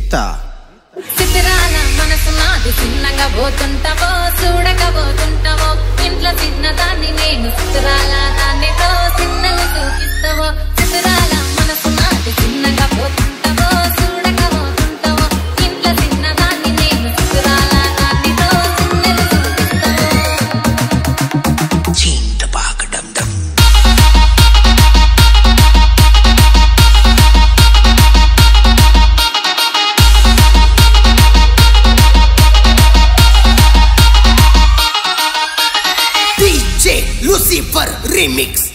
రీతా చిత్రాల మనసు నాది చిన్నగా పోతుంటావో చూడకపోతుంటావో ఇంట్లో చిన్నదాన్ని నేను చిత్రాల దానితో చిన్నలు చూపిస్తావో చిత్రాల మనసు నాది చిన్నగా పోతుంటావో చూడకపోతుంటావో ఇంట్లో చిన్నదాన్ని నేను చిత్రాల దానితో చిన్నలు చూపిస్తావో చింతపాకడం దం Lucifer Remix.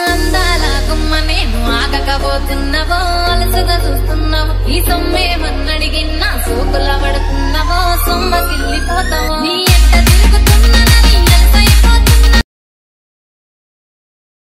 అందాల గుమ్మ నేను ఆగకపోతున్నావో అలసగా చూస్తున్నావు ఈ సొమ్మేమన్నడిగిన్నా